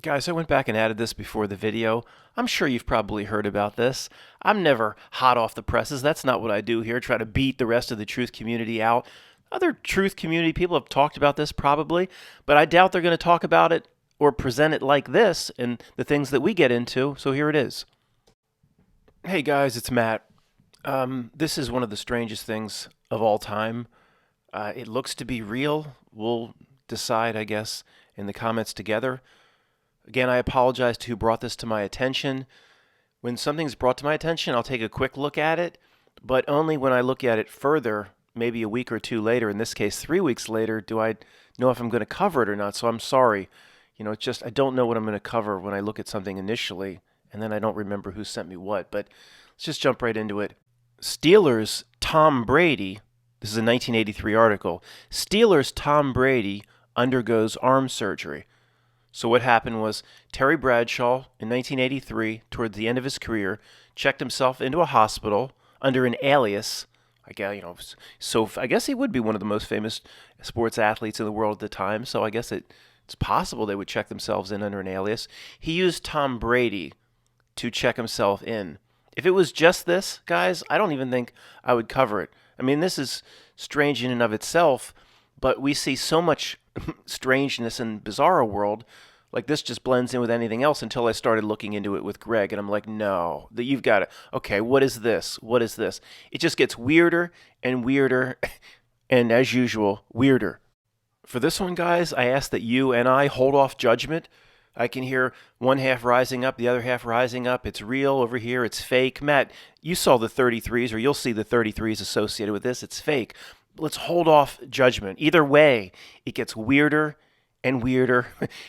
Guys, I went back and added this before the video. I'm sure you've probably heard about this. I'm never hot off the presses. That's not what I do here, try to beat the rest of the truth community out. Other truth community people have talked about this probably, but I doubt they're going to talk about it or present it like this and the things that we get into, so here it is. Hey guys, it's Matt. This is one of the strangest things of all time. It looks to be real. We'll decide, I guess, in the comments together. Again, I apologize to who brought this to my attention. When something's brought to my attention, I'll take a quick look at it, but only when I look at it further, maybe a week or two later, in this case 3 weeks later, do I know if I'm going to cover it or not. So I'm sorry. It's just I don't know what I'm going to cover when I look at something initially, and then I don't remember who sent me what. But let's just jump right into it. Steelers' Tom Brady, this is a 1983 article, Steelers' Tom Brady undergoes arm surgery. So what happened was Terry Bradshaw in 1983, toward the end of his career, checked himself into a hospital under an alias. I guess, so I guess he would be one of the most famous sports athletes in the world at the time. So I guess it's possible they would check themselves in under an alias. He used Tom Brady to check himself in. If it was just this, guys, I don't even think I would cover it. I mean, this is strange in and of itself, but we see so much strangeness in bizarro world. Like this just blends in with anything else until I started looking into it with Greg, and I'm like, no, that you've got it. Okay, what is this? What is this? It just gets weirder and weirder, and as usual, weirder. For this one, guys, I ask that you and I hold off judgment. I can hear one half rising up, the other half rising up. It's real over here. It's fake. Matt, you saw the 33s, or you'll see the 33s associated with this. It's fake. Let's hold off judgment. Either way, it gets weirder and weirder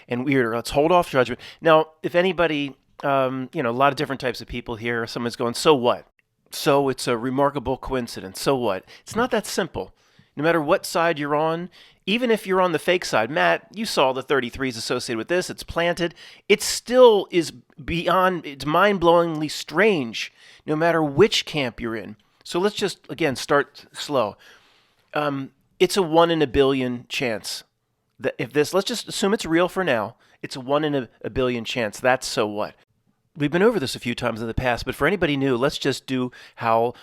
and weirder. Let's hold off judgment. Now, if anybody, a lot of different types of people here, someone's going, so what? So it's a remarkable coincidence. So what? It's not that simple. No matter what side you're on, even if you're on the fake side, Matt, you saw the 33s associated with this, it's planted. It still is beyond, it's mind blowingly strange, no matter which camp you're in. So let's just, again, start slow. It's a 1 in a billion chance that if this, let's just assume it's real for now, it's a 1 in a billion chance. That's so what? We've been over this a few times in the past, but for anybody new, let's just do how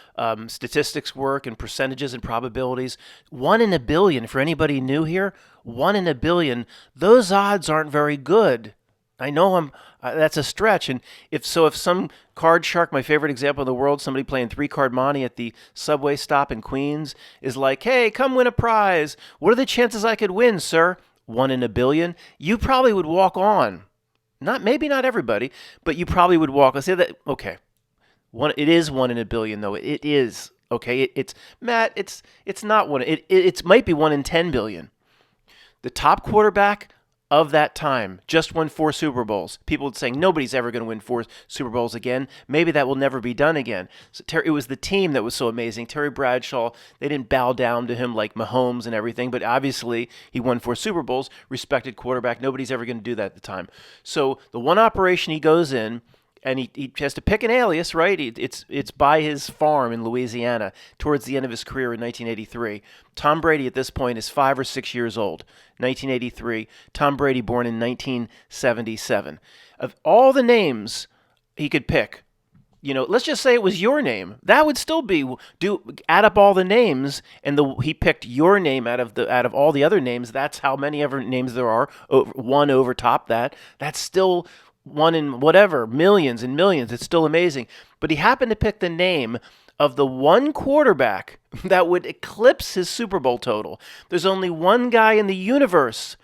statistics work and percentages and probabilities. 1 in a billion, for anybody new here, 1 in a billion, those odds aren't very good. I know that's a stretch. And if some card shark, my favorite example in the world, somebody playing 3 card monte at the subway stop in Queens, is like, hey, come win a prize. What are the chances I could win, sir? 1 in a billion. You probably would walk on. Maybe not everybody, but you probably would walk. Let's say that, okay. It is 1 in a billion, though. It is. Okay. It's Matt, it's not one. It might be 1 in 10 billion. The top quarterback of that time just won 4 Super Bowls. People would say nobody's ever going to win 4 Super Bowls again. Maybe that will never be done again. So it was the team that was so amazing. Terry Bradshaw, they didn't bow down to him like Mahomes and everything, but obviously he won 4 Super Bowls, respected quarterback. Nobody's ever going to do that at the time. So the one operation he goes in, and he has to pick an alias, right? It's by his farm in Louisiana towards the end of his career in 1983. Tom Brady at this point is 5 or 6 years old. 1983. Tom Brady born in 1977. Of all the names he could pick, let's just say it was your name. That would still be add up all the names, and he picked your name out of all the other names. That's how many ever names there are. One over top that. That's still one in whatever, millions and millions. It's still amazing. But he happened to pick the name of the one quarterback that would eclipse his Super Bowl total. There's only one guy in the universe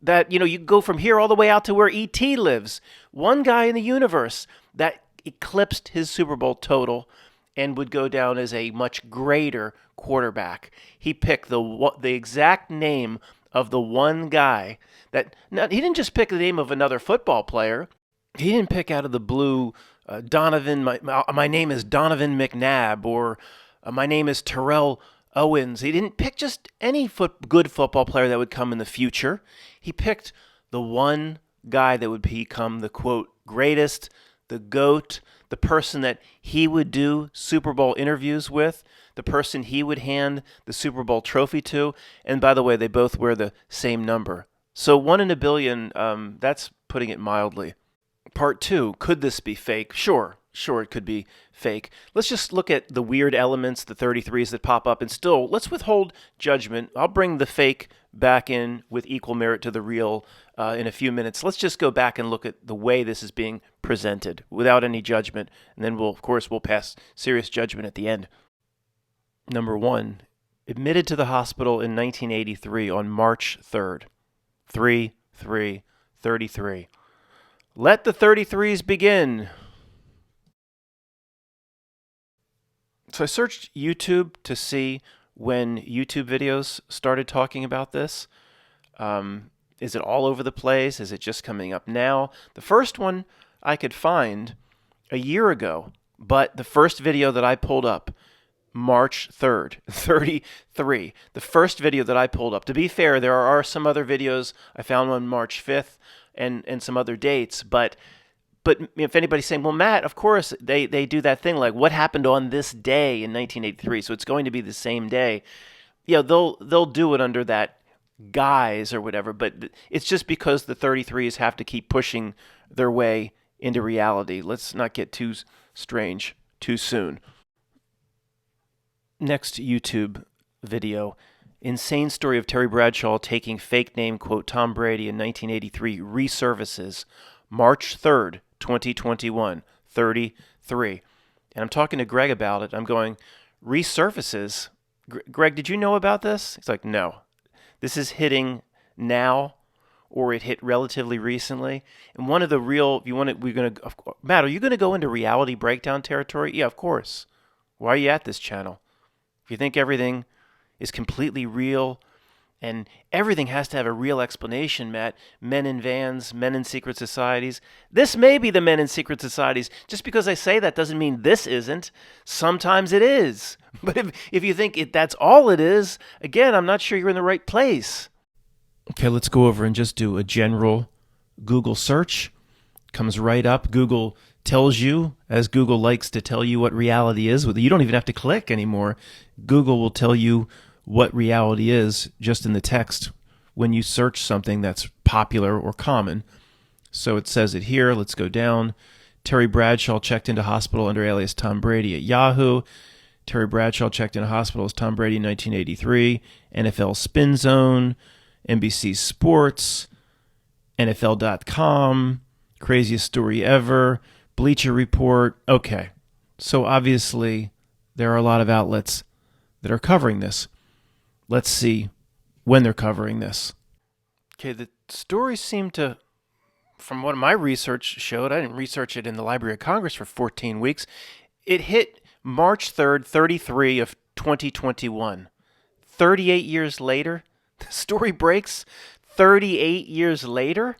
that, you go from here all the way out to where E.T. lives. One guy in the universe that eclipsed his Super Bowl total and would go down as a much greater quarterback. He picked the exact name of the one guy that, now, he didn't just pick the name of another football player. He didn't pick out of the blue, Donovan, my name is Donovan McNabb, or my name is Terrell Owens. He didn't pick just any good football player that would come in the future. He picked the one guy that would become the, quote, greatest, the GOAT, the person that he would do Super Bowl interviews with, the person he would hand the Super Bowl trophy to. And by the way, they both wear the same number. So 1 in a billion, that's putting it mildly. Part 2, could this be fake? Sure, it could be fake. Let's just look at the weird elements, the 33s that pop up, and still, let's withhold judgment. I'll bring the fake back in with equal merit to the real in a few minutes. Let's just go back and look at the way this is being presented without any judgment, and then we'll pass serious judgment at the end. Number 1, admitted to the hospital in 1983 on March 3rd. 33. Let the 33s begin. So I searched YouTube to see when YouTube videos started talking about this. Is it all over the place? Is it just coming up now? The first one I could find a year ago, but the first video that I pulled up, March 3rd, 33. The first video that I pulled up. To be fair, there are some other videos. I found one March 5th and some other dates, but if anybody's saying, well, Matt, of course they do that thing like what happened on this day in 1983, so it's going to be the same day. Yeah, they'll do it under that guise or whatever, but it's just because the 33s have to keep pushing their way into reality. Let's not get too strange too soon. Next YouTube video. Insane story of Terry Bradshaw taking fake name, quote, Tom Brady in 1983 resurfaces March 3rd, 2021, 33. And I'm talking to Greg about it. I'm going, resurfaces? Greg, did you know about this? He's like, no. This is hitting now, or it hit relatively recently. And one of the real, Matt, are you going to go into reality breakdown territory? Yeah, of course. Why are you at this channel? If you think everything is completely real and everything has to have a real explanation, Matt, men in vans, men in secret societies, this may be the men in secret societies. Just because I say that doesn't mean this isn't. Sometimes it is. But if you think that's all it is, again, I'm not sure you're in the right place. Okay, let's go over and just do a general Google search. Comes right up. Google tells you, as Google likes to tell you what reality is. You don't even have to click anymore. Google will tell you what reality is just in the text when you search something that's popular or common. So it says it here. Let's go down. Terry Bradshaw checked into hospital under alias Tom Brady at Yahoo. Terry Bradshaw checked into hospital as Tom Brady in 1983. NFL Spin Zone, NBC Sports, NFL.com, craziest story ever, Bleacher Report. Okay, so obviously there are a lot of outlets that are covering this. Let's see when they're covering this. Okay, the stories seem to, from what my research showed, I didn't research it in the Library of Congress for 14 weeks, it hit March 3rd, 33 of 2021. 38 years later, the story breaks 38 years later.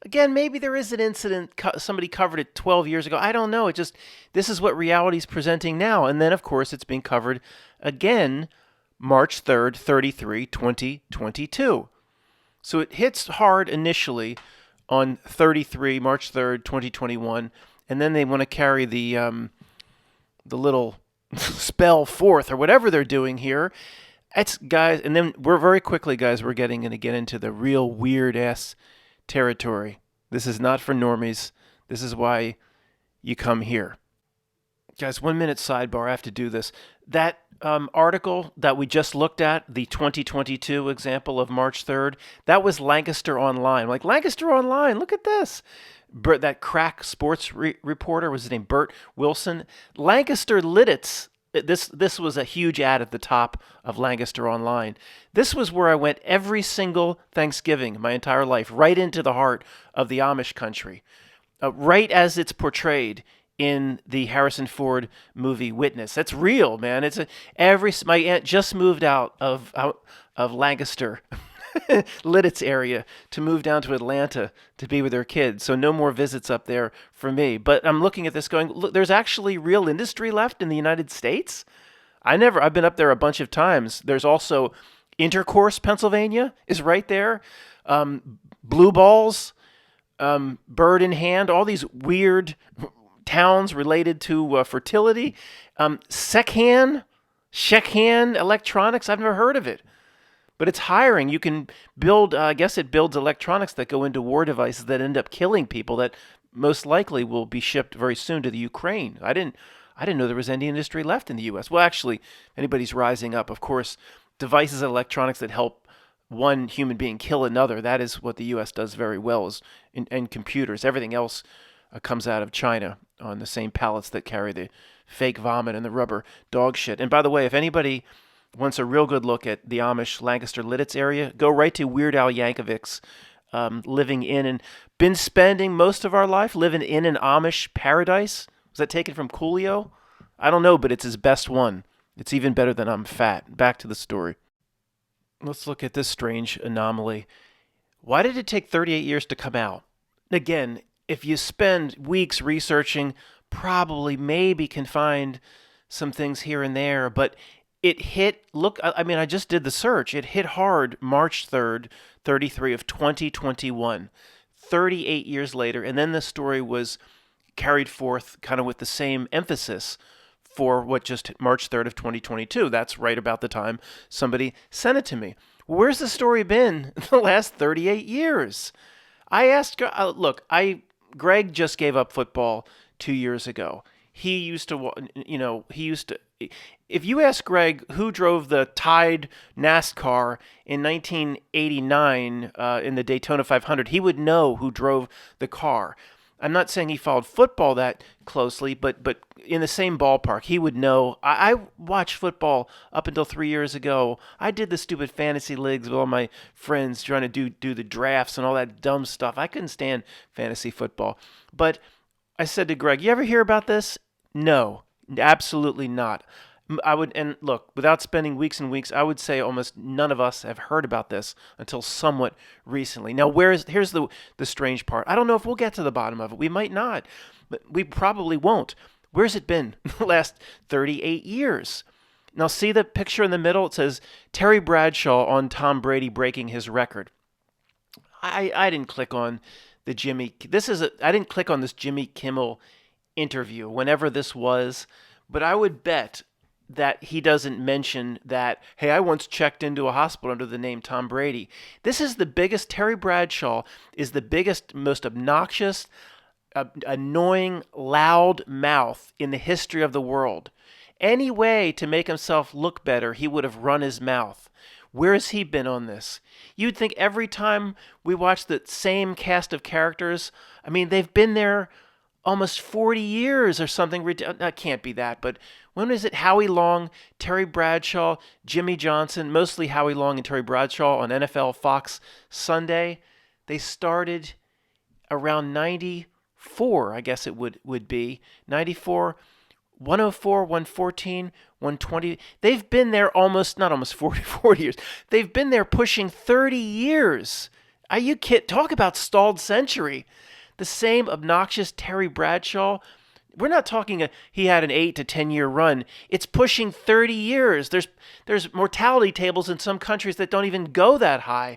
Again, maybe there is an incident, somebody covered it 12 years ago. I don't know. This is what reality is presenting now. And then, of course, it's being covered again March 3rd, 33, 2022. So it hits hard initially on 33, March 3rd, 2021. And then they want to carry the little spell forth or whatever they're doing here. It's, guys, and then we're very quickly, guys, we're going to get into the real weird-ass territory. This is not for normies. This is why you come here. Guys, 1 minute sidebar. I have to do this. That article that we just looked at, the 2022 example of March 3rd, that was Lancaster Online. Like, Lancaster Online, look at this. That crack sports reporter, was his name Bert Wilson? Lancaster Lidditz. This was a huge ad at the top of Lancaster Online. This was where I went every single Thanksgiving my entire life, right into the heart of the Amish country, right as it's portrayed in the Harrison Ford movie Witness. That's real, man. My aunt just moved out of Lancaster, Lidditz area, to move down to Atlanta to be with her kids. So no more visits up there for me. But I'm looking at this going, look, there's actually real industry left in the United States. I've been up there a bunch of times. There's also Intercourse, Pennsylvania is right there. Blue Balls, Bird in Hand, all these weird towns related to fertility. Shekhan Electronics, I've never heard of it. But it's hiring. You can build, I guess it builds electronics that go into war devices that end up killing people that most likely will be shipped very soon to the Ukraine. I didn't know there was any industry left in the U.S. Well, actually, anybody's rising up. Of course, devices and electronics that help one human being kill another. That is what the U.S. does very well, and computers. Everything else comes out of China on the same pallets that carry the fake vomit and the rubber dog shit. And by the way, if anybody wants a real good look at the Amish Lancaster Lidditz area, go right to Weird Al Yankovic's living in and been spending most of our life living in an Amish paradise. Was that taken from Coolio? I don't know, but it's his best one. It's even better than I'm fat. Back to the story. Let's look at this strange anomaly. Why did it take 38 years to come out? Again, if you spend weeks researching, probably maybe can find some things here and there, but it hit, look, I mean, I just did the search. It hit hard March 3rd, 33 of 2021, 38 years later, and then the story was carried forth kind of with the same emphasis for what just March 3rd of 2022. That's right about the time somebody sent it to me. Where's the story been the last 38 years? I asked, Greg just gave up football 2 years ago. He used to, if you ask Greg who drove the Tide NASCAR in 1989 in the Daytona 500, he would know who drove the car. I'm not saying he followed football that closely, but in the same ballpark, he would know. I watched football up until 3 years ago. I did the stupid fantasy leagues with all my friends trying to do the drafts and all that dumb stuff. I couldn't stand fantasy football. But I said to Greg, you ever hear about this? No, absolutely not. And look, without spending weeks and weeks, I would say almost none of us have heard about this until somewhat recently. Now, here's the strange part. I don't know if we'll get to the bottom of it. We might not, but we probably won't. Where's it been the last 38 years? Now, see the picture in the middle? It says Terry Bradshaw on Tom Brady breaking his record. I didn't click on the I didn't click on this Jimmy Kimmel interview, whenever this was, but I would bet that he doesn't mention that, hey, I once checked into a hospital under the name Tom Brady. This is the biggest, Terry Bradshaw is the biggest, most obnoxious, annoying, loud mouth in the history of the world. Any way to make himself look better, he would have run his mouth. Where has he been on this? You'd think every time we watch the same cast of characters, I mean, they've been there almost 40 years or something. That can't be that, but when is it? Howie Long, Terry Bradshaw, Jimmy Johnson, mostly Howie Long and Terry Bradshaw on NFL Fox Sunday. They started around 94, I guess it would be. 94, 104, 114, 120. They've been there not almost 40 years. They've been there pushing 30 years. Are you kidding? Talk about stalled century. The same obnoxious Terry Bradshaw. We're not talking he had an 8 to 10 year run. It's pushing 30 years. There's mortality tables in some countries that don't even go that high.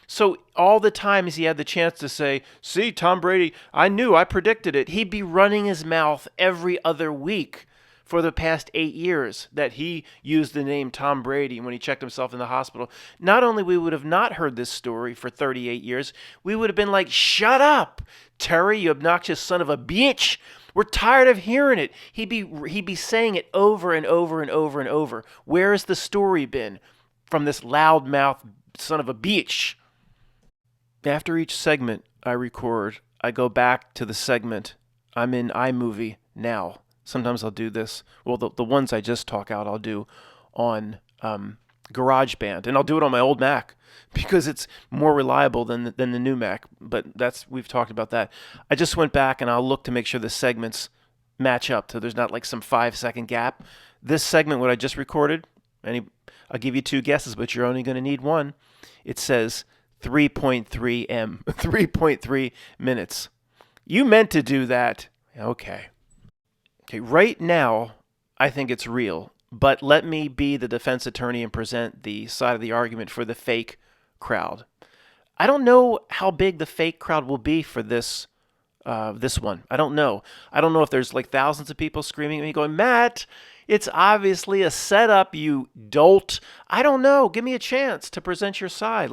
So all the times he had the chance to say, see, Tom Brady, I predicted it, he'd be running his mouth every other week for the past 8 years that he used the name Tom Brady when he checked himself in the hospital. Not only we would have not heard this story for 38 years, we would have been like, shut up, Terry, you obnoxious son of a bitch. We're tired of hearing it. He'd be saying it over and over and over and over. Where's the story been from this loudmouth son of a bitch? After each segment I record, I go back to the segment. I'm in iMovie now. Sometimes I'll do this. Well, the ones I just talk out, I'll do on GarageBand, and I'll do it on my old Mac because it's more reliable than the new Mac. But we've talked about that. I just went back and I'll look to make sure the segments match up, so there's not like some 5-second gap. This segment, what I just recorded, I'll give you 2 guesses, but you're only going to need one. It says 3.3 M, 3.3 minutes. You meant to do that. Okay, right now, I think it's real, but let me be the defense attorney and present the side of the argument for the fake crowd. I don't know how big the fake crowd will be for this this one. I don't know. I don't know if there's like thousands of people screaming at me going, Matt, it's obviously a setup, you dolt. I don't know. Give me a chance to present your side.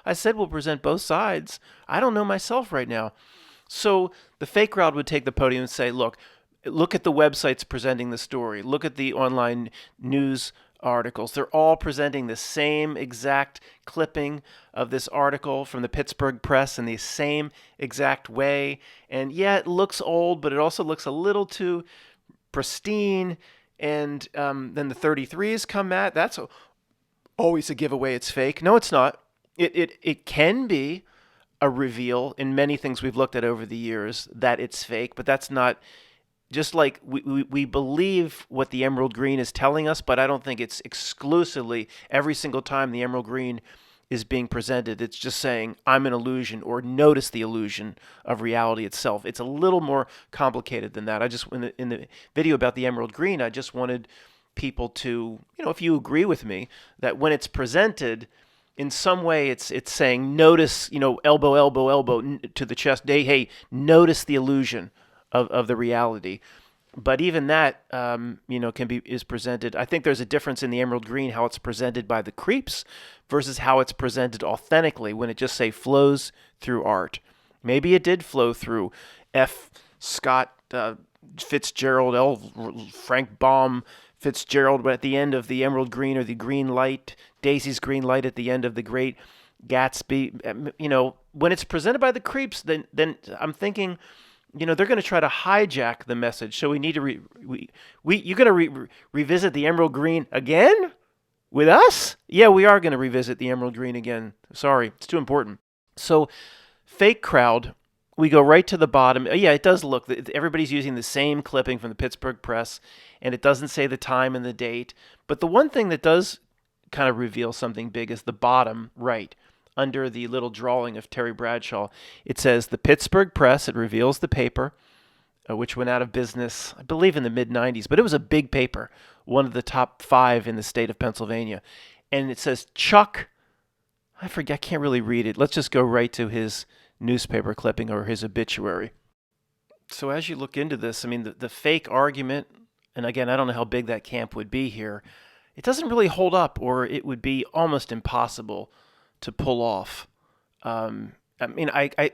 I said we'll present both sides. I don't know myself right now. So the fake crowd would take the podium and say, look at the websites presenting the story. Look at the online news articles. They're all presenting the same exact clipping of this article from the Pittsburgh Press in the same exact way. And yeah, it looks old, but it also looks a little too pristine. And then the 33s come at. That's always a giveaway it's fake. No, it's not. It can be a reveal in many things we've looked at over the years that it's fake, but that's not. Just like we believe what the emerald green is telling us, but I don't think it's exclusively every single time the emerald green is being presented. It's just saying, I'm an illusion, or notice the illusion of reality itself. It's a little more complicated than that. In the video about the emerald green, I just wanted people to, if you agree with me, that when it's presented, in some way it's saying, notice, elbow, elbow, elbow to the chest. Hey, notice the illusion of the reality. But even that, is presented. I think there's a difference in the emerald green, how it's presented by the creeps versus how it's presented authentically when it just flows through art. Maybe it did flow through F. Scott Fitzgerald, L. Frank Baum Fitzgerald, but at the end of the emerald green, or the green light, Daisy's green light at the end of the Great Gatsby, when it's presented by the creeps, then I'm thinking, they're going to try to hijack the message. So we need to you're going to revisit the emerald green again with us? Yeah, we are going to revisit the emerald green again. Sorry, it's too important. So fake crowd, we go right to the bottom. Yeah, it does look, everybody's using the same clipping from the Pittsburgh Press, and it doesn't say the time and the date. But the one thing that does kind of reveal something big is the bottom right. Under the little drawing of Terry Bradshaw, it says the Pittsburgh Press. It reveals the paper, which went out of business, I believe, in the mid-'90s. But it was a big paper, one of the top 5 in the state of Pennsylvania. And it says Chuck, I forget, I can't really read it. Let's just go right to his newspaper clipping or his obituary. So as you look into this, the fake argument, and again, I don't know how big that camp would be here, it doesn't really hold up, or it would be almost impossible to pull off. When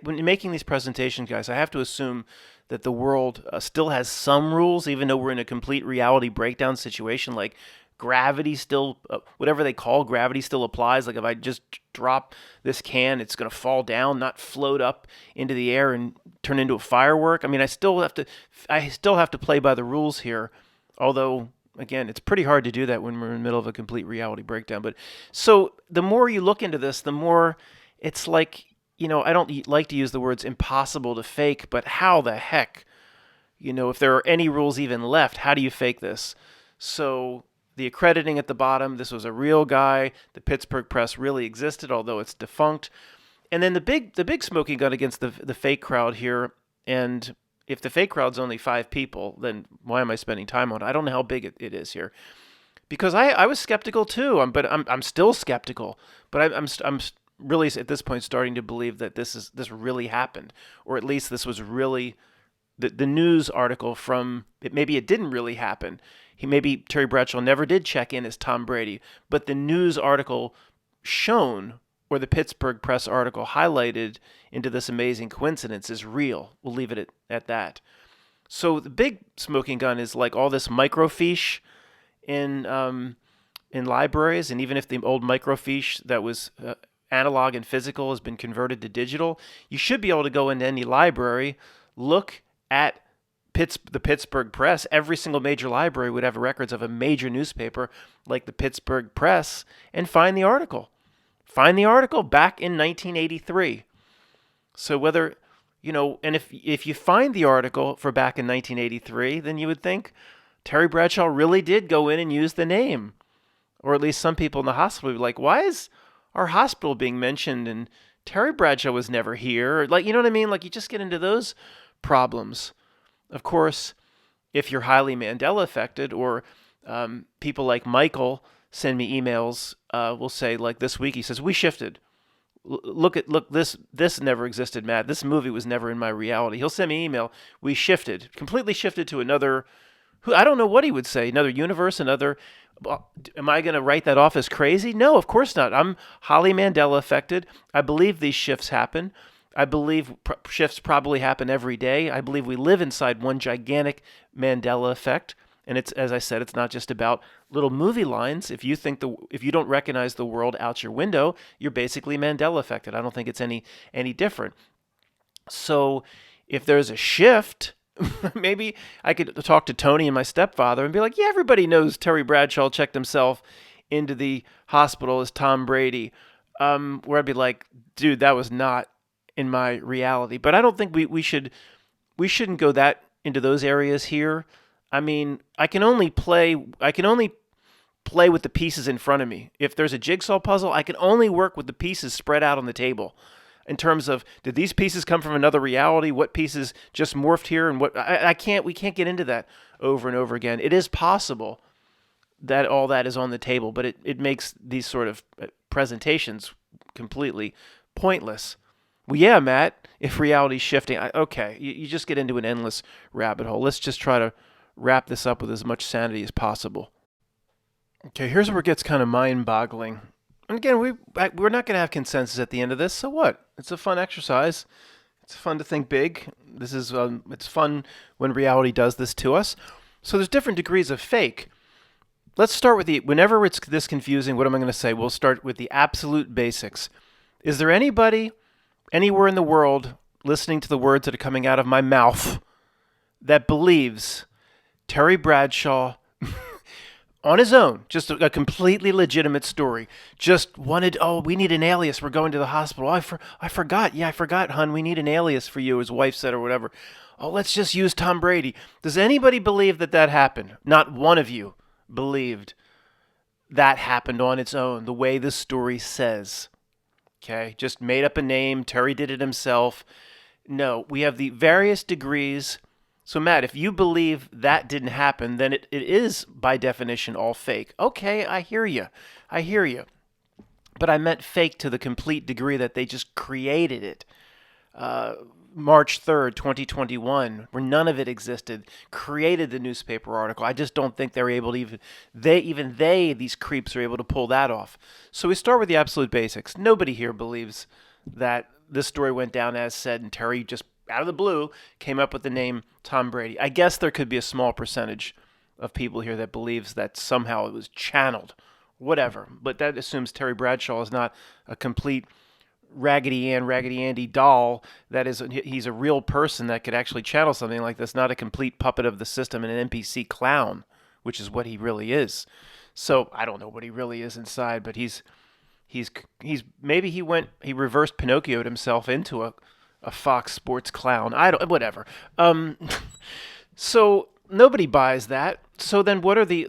making these presentations, guys, I have to assume that the world still has some rules, even though we're in a complete reality breakdown situation. Like gravity still, whatever they call gravity, still applies. Like if I just drop this can, it's going to fall down, not float up into the air and turn into a firework. I still have to play by the rules here, although, again, it's pretty hard to do that when we're in the middle of a complete reality breakdown. But so the more you look into this, the more it's like, I don't like to use the words impossible to fake, but how the heck, if there are any rules even left, how do you fake this? So the accrediting at the bottom, this was a real guy. The Pittsburgh Press really existed, although it's defunct. And then the big smoking gun against the fake crowd here, and if the fake crowd's only 5 people, then why am I spending time on it? I don't know how big it is here, because I was skeptical too. But I'm still skeptical. But I'm really at this point starting to believe that this really happened, or at least this was really the news article from it. Maybe it didn't really happen. Maybe Terry Bradshaw never did check in as Tom Brady, but the news article shown, or the Pittsburgh Press article highlighted into this amazing coincidence, is real. We'll leave it at that. So the big smoking gun is like all this microfiche in libraries, and even if the old microfiche that was analog and physical has been converted to digital, you should be able to go into any library, look at the Pittsburgh Press. Every single major library would have records of a major newspaper like the Pittsburgh Press, and find the article. Find the article back in 1983. So whether, and if you find the article for back in 1983, then you would think Terry Bradshaw really did go in and use the name. Or at least some people in the hospital would be like, why is our hospital being mentioned and Terry Bradshaw was never here? Like, you know what I mean? Like, you just get into those problems. Of course, if you're highly Mandela affected, or people like Michael send me emails, will say, like this week, he says, we shifted. Look, this never existed, Matt. This movie was never in my reality. He'll send me an email. We completely shifted to another. Who I don't know what he would say. Another universe, another. Am I going to write that off as crazy? No, of course not. I'm highly Mandela affected. I believe these shifts happen. I believe shifts probably happen every day. I believe we live inside one gigantic Mandela effect. And it's, as I said, it's not just about little movie lines. If you don't recognize the world out your window, you're basically Mandela affected. I don't think it's any different. So if there's a shift, maybe I could talk to Tony and my stepfather and be like, yeah, everybody knows Terry Bradshaw checked himself into the hospital as Tom Brady. Where I'd be like, dude, that was not in my reality. But I don't think we shouldn't go that into those areas here. I mean, I can only play with the pieces in front of me. If there's a jigsaw puzzle, I can only work with the pieces spread out on the table. In terms of, did these pieces come from another reality? What pieces just morphed here? And what we can't get into that over and over again. It is possible that all that is on the table, but it makes these sort of presentations completely pointless. Well, yeah, Matt, if reality's shifting, okay, you just get into an endless rabbit hole. Let's just try to wrap this up with as much sanity as possible. Okay, here's where it gets kind of mind-boggling. And again, we're not going to have consensus at the end of this, so what? It's a fun exercise. It's fun to think big. It's fun when reality does this to us. So there's different degrees of fake. Let's start with whenever it's this confusing, what am I going to say? We'll start with the absolute basics. Is there anybody anywhere in the world listening to the words that are coming out of my mouth that believes Terry Bradshaw on his own, just a completely legitimate story, just wanted, we need an alias, we're going to the hospital. I forgot. Yeah, I forgot, hun, we need an alias for you, his wife said, or whatever. Oh, let's just use Tom Brady. Does anybody believe that happened? Not one of you believed that happened on its own, the way the story says. Okay, just made up a name, Terry did it himself. No, we have the various degrees. So, Matt, if you believe that didn't happen, then it is, by definition, all fake. Okay, I hear you. But I meant fake to the complete degree that they just created it. March 3rd, 2021, where none of it existed, created the newspaper article. I just don't think they're able to these creeps are able to pull that off. So we start with the absolute basics. Nobody here believes that this story went down as said, and Terry just out of the blue came up with the name Tom Brady. I guess there could be a small percentage of people here that believes that somehow it was channeled, whatever. But that assumes Terry Bradshaw is not a complete Raggedy Andy doll. He's a real person that could actually channel something like this, not a complete puppet of the system and an NPC clown, which is what he really is. So I don't know what he really is inside, but he's maybe he reversed Pinocchio'd himself into a Fox Sports clown. Whatever. So nobody buys that. So then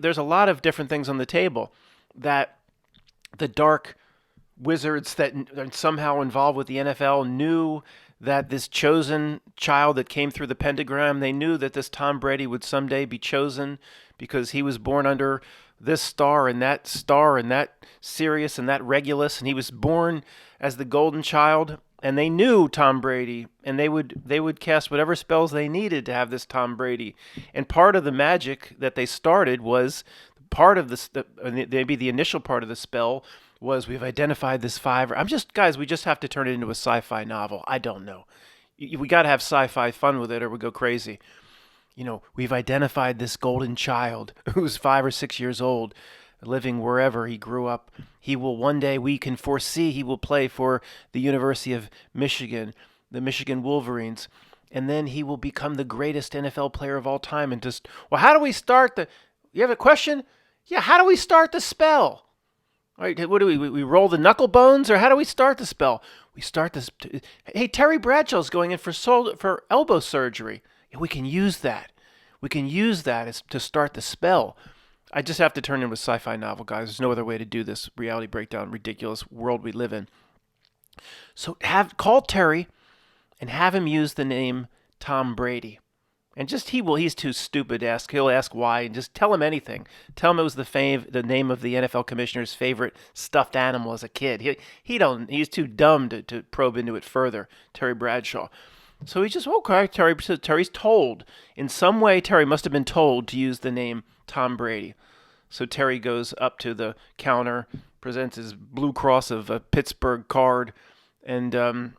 there's a lot of different things on the table that the dark wizards that are somehow involved with the NFL knew that this chosen child that came through the pentagram, they knew that this Tom Brady would someday be chosen because he was born under this star and that Sirius and that Regulus, and he was born as the golden child. And they knew Tom Brady, and they would cast whatever spells they needed to have this Tom Brady. And part of the magic that they started was part of maybe the initial part of the spell was we've identified this we just have to turn it into a sci-fi novel. I don't know. We got to have sci-fi fun with it or we go crazy. We've identified this golden child who's 5 or 6 years old, living wherever he grew up. He will one day, we can foresee, he will play for the University of Michigan, the Michigan Wolverines, and then he will become the greatest NFL player of all time. And how do we start you have a question? Yeah, how do we start the spell? All right, what do we roll the knuckle bones, or how do we start the spell? We start this. Hey, Terry Bradshaw's going in for elbow surgery. Yeah, we can use that. We can use that to start the spell. I just have to turn into a sci-fi novel, guys. There's no other way to do this reality breakdown, ridiculous world we live in. So call Terry and have him use the name Tom Brady. And just he's too stupid to ask. He'll ask why and just tell him anything. Tell him it was the name of the NFL commissioner's favorite stuffed animal as a kid. He's too dumb to probe into it further. Terry Bradshaw. So he's just okay. Terry's told in some way. Terry must have been told to use the name Tom Brady. So Terry goes up to the counter, presents his Blue Cross of Pittsburgh card, and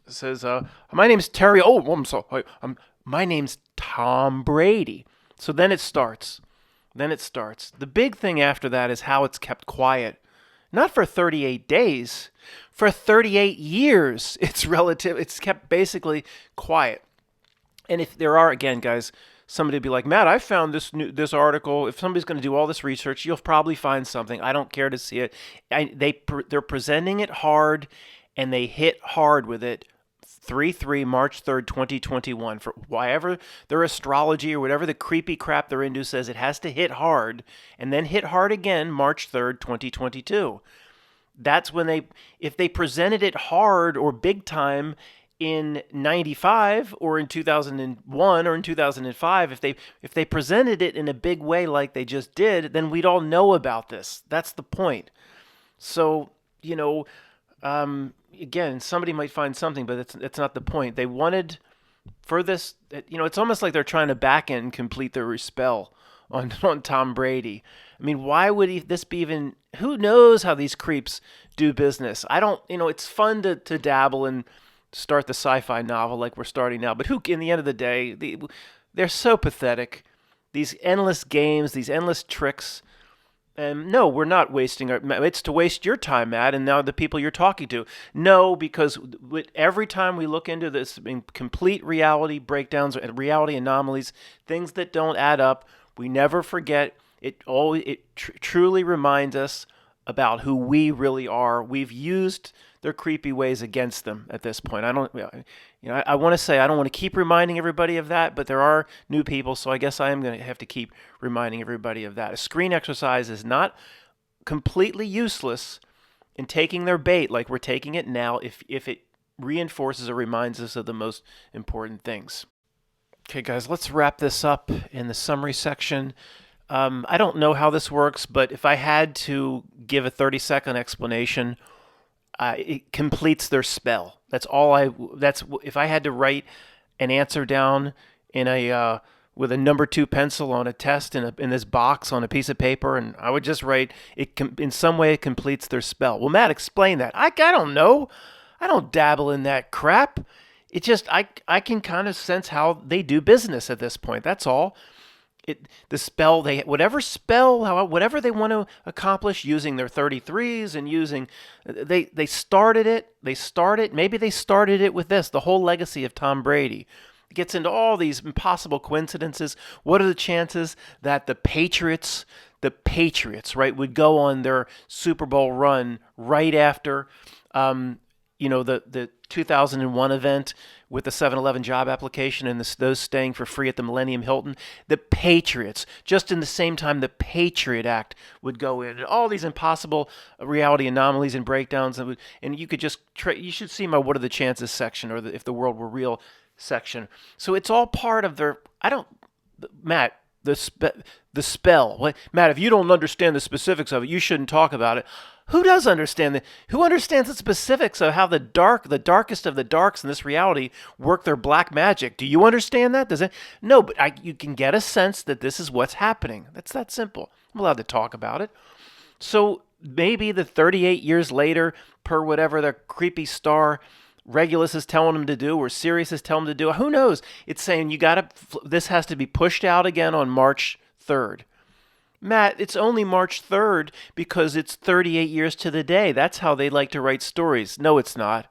says, "My name's Terry. Oh, I'm sorry. My name's Tom Brady." So then it starts. The big thing after that is how it's kept quiet. Not for 38 days, for 38 years. It's kept basically quiet. And if there are, again, guys, somebody would be like, Matt, I found this article. If somebody's going to do all this research, you'll probably find something. I don't care to see it. They're presenting it hard, and they hit hard with it. 3/3, March 3rd, 2021. For whatever their astrology or whatever the creepy crap they're into says, it has to hit hard, and then hit hard again March 3rd, 2022. That's when if they presented it hard or big time in 95 or in 2001 or in 2005, if they presented it in a big way like they just did, then we'd all know about this. That's the point. So, again, somebody might find something, but it's not the point. They wanted for this, it's almost like they're trying to back end complete their spell on Tom Brady. I mean, why would this be even? Who knows how these creeps do business? I don't. It's fun to dabble and start the sci-fi novel like we're starting now, but in the end of the day, they're so pathetic. These endless games, these endless tricks. And no, we're not wasting it's to waste your time, Matt, and now the people you're talking to. No, because every time we look into this in complete reality breakdowns, reality anomalies, things that don't add up, we never forget. It truly reminds us about who we really are. We've used their creepy ways against them at this point. I want to say I don't want to keep reminding everybody of that, but there are new people, so I guess I am going to have to keep reminding everybody of that. A screen exercise is not completely useless in taking their bait like we're taking it now if it reinforces or reminds us of the most important things. Okay, guys, let's wrap this up in the summary section. I don't know how this works, but if I had to give a 30-second explanation, it completes their spell. That's if I had to write an answer down in with a number 2 pencil on a test in this box on a piece of paper, and I would just write it. In some way, it completes their spell. Well, Matt, explain that. I don't know. I don't dabble in that crap. It just I can kind of sense how they do business at this point. That's all. The spell whatever they want to accomplish using their 33s and using they started it maybe they started it with this, the whole legacy of Tom Brady. It gets into all these impossible coincidences. What are the chances that the Patriots, right, would go on their Super Bowl run right after the 2001 event with the 7-Eleven job application and those staying for free at the Millennium Hilton? The Patriots, just in the same time the Patriot Act would go in, and all these impossible reality anomalies and breakdowns, and you could just you should see my "What are the chances" section, or if the world were real section. So it's all part of their. Matt, the spell. Matt, if you don't understand the specifics of it, you shouldn't talk about it. Who does understand Who understands the specifics of how the darkest of the darks in this reality work their black magic? Do you understand that? Does it? No, but you can get a sense that this is what's happening. That's that simple. I'm allowed to talk about it. So maybe the 38 years later, per whatever the creepy star Regulus is telling them to do, or Sirius is telling them to do, who knows? It's saying this has to be pushed out again on March 3rd. Matt, it's only March 3rd because it's 38 years to the day. That's how they like to write stories. No, it's not.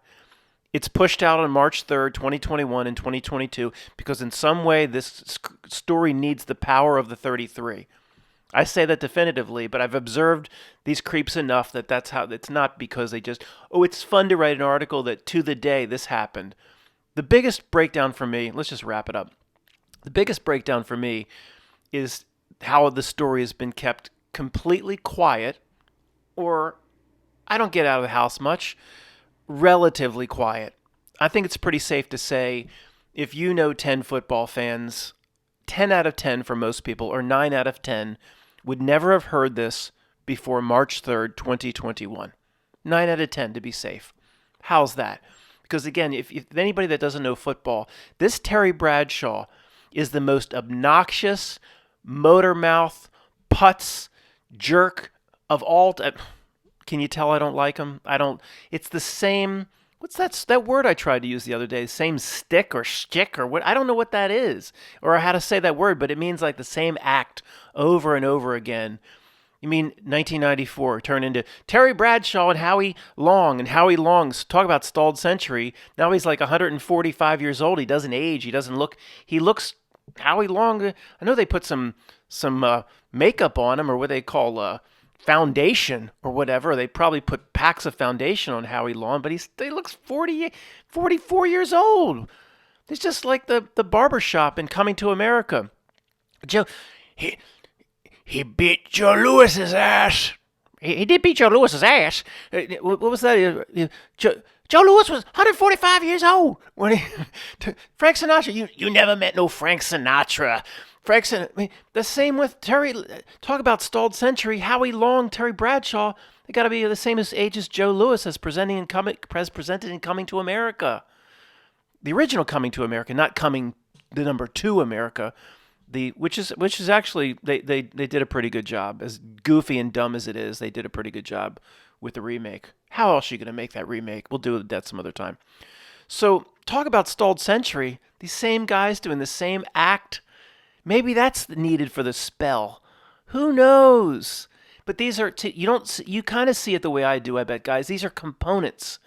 It's pushed out on March 3rd, 2021 and 2022 because in some way this story needs the power of the 33. I say that definitively, but I've observed these creeps enough that's how. It's not because they just, it's fun to write an article that to the day this happened. The biggest breakdown for me, let's just wrap it up. The biggest breakdown for me is how the story has been kept completely quiet, or I don't get out of the house much, relatively quiet. I think it's pretty safe to say if you know 10 football fans, 10 out of 10 for most people, or 9 out of 10, would never have heard this before March 3rd, 2021. 9 out of 10 to be safe. How's that? Because again, if anybody that doesn't know football, this Terry Bradshaw is the most obnoxious, motor mouth, putz, jerk of all time. Can you tell I don't like him? I don't. It's the same. What's that word I tried to use the other day? Same stick or shtick or what? I don't know what that is or how to say that word, but it means like the same act over and over again. You mean 1994 turned into Terry Bradshaw and Howie Long, and Howie Long's talk about stalled century. Now he's like 145 years old. He doesn't age. He doesn't look. He looks Howie Long. I know they put some makeup on him, or what they call foundation or whatever. They probably put packs of foundation on Howie Long, but he looks 44 years old. It's just like the barber shop in Coming to America. Joe, he beat Joe Lewis's ass. He did beat Joe Lewis's ass. What was that? Joe Lewis was 145 years old when Frank Sinatra. You never met no Frank Sinatra. The same with Terry. Talk about stalled century. Howie Long, Terry Bradshaw. They got to be the same age as Joe Lewis as presented in Coming to America. The original Coming to America, not Coming the number 2 America. Which is actually they did a pretty good job. As goofy and dumb as it is, they did a pretty good job with the remake. How else are you going to make that remake? We'll do that some other time. So talk about stalled century. These same guys doing the same act. Maybe that's needed for the spell. Who knows? But these are you kind of see it the way I do. I bet, guys. These are components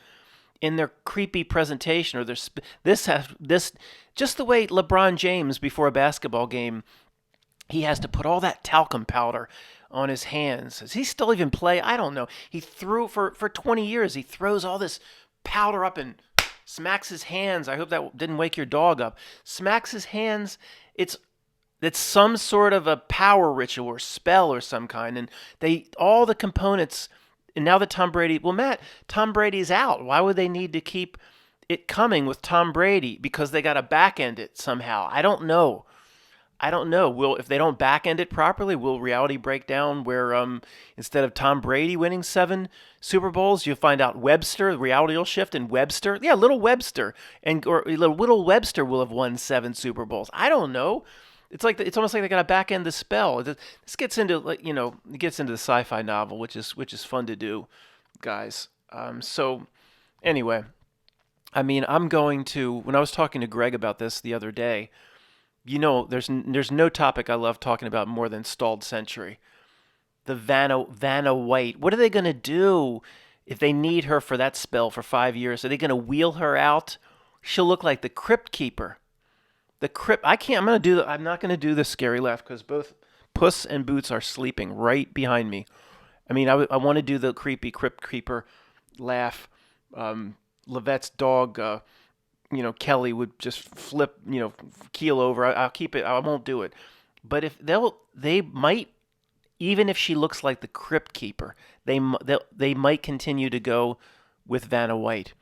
in their creepy presentation, or this just the way LeBron James before a basketball game, he has to put all that talcum powder on his hands. Does he still even play? I don't know. He threw for 20 years. He throws all this powder up and smacks his hands. I hope that didn't wake your dog up. Smacks his hands. It's some sort of a power ritual or spell or some kind, and all the components. And now that Tom Brady's out. Why would they need to keep it coming with Tom Brady? Because they got to back end it somehow. I don't know. If they don't back end it properly, will reality break down where instead of Tom Brady winning 7 Super Bowls, you'll find out reality will shift, and Webster, little Webster, or little Webster will have won 7 Super Bowls. I don't know. It's almost like they got to back end the spell. This gets into it gets into the sci-fi novel, which is fun to do, guys. So anyway, I mean, I'm going to, when I was talking to Greg about this the other day, there's no topic I love talking about more than stalled century. The Vanna White. What are they going to do if they need her for that spell for 5 years? Are they going to wheel her out? She'll look like the Crypt Keeper. I'm not going to do the scary laugh because both Puss and Boots are sleeping right behind me. I mean, I want to do the creepy Crypt Keeper laugh. Levette's dog, Kelly would just flip, keel over. I'll keep it. I won't do it. But if they might, even if she looks like the Crypt Keeper, they might continue to go with Vanna White.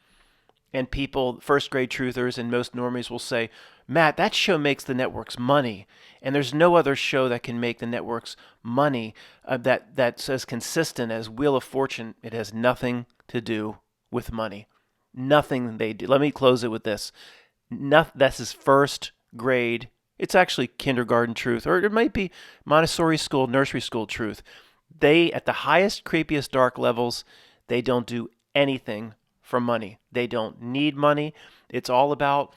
And people, first grade truthers and most normies will say, Matt, that show makes the networks money. And there's no other show that can make the networks money that's as consistent as Wheel of Fortune. It has nothing to do with money. Nothing they do. Let me close it with this. That's his first grade. It's actually kindergarten truth, or it might be Montessori school, nursery school truth. They, at the highest, creepiest, dark levels, they don't do anything for money. They don't need money. It's all about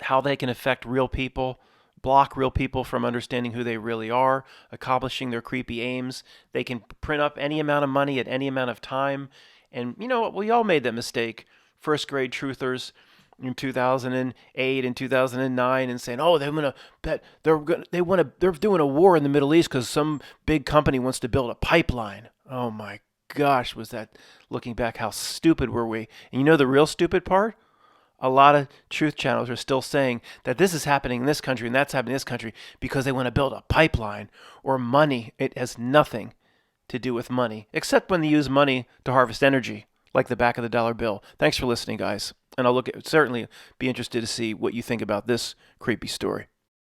how they can affect real people, block real people from understanding who they really are, accomplishing their creepy aims. They can print up any amount of money at any amount of time. And you know what? We all made that mistake. First grade truthers in 2008 and 2009 and saying, "Oh, they're doing a war in the Middle East because some big company wants to build a pipeline." Oh my gosh, was that, looking back, how stupid were we? And you know the real stupid part? A lot of truth channels are still saying that this is happening in this country and that's happening in this country because they want to build a pipeline or money. It has nothing to do with money, except when they use money to harvest energy, like the back of the dollar bill. Thanks for listening, guys. And I'll certainly be interested to see what you think about this creepy story.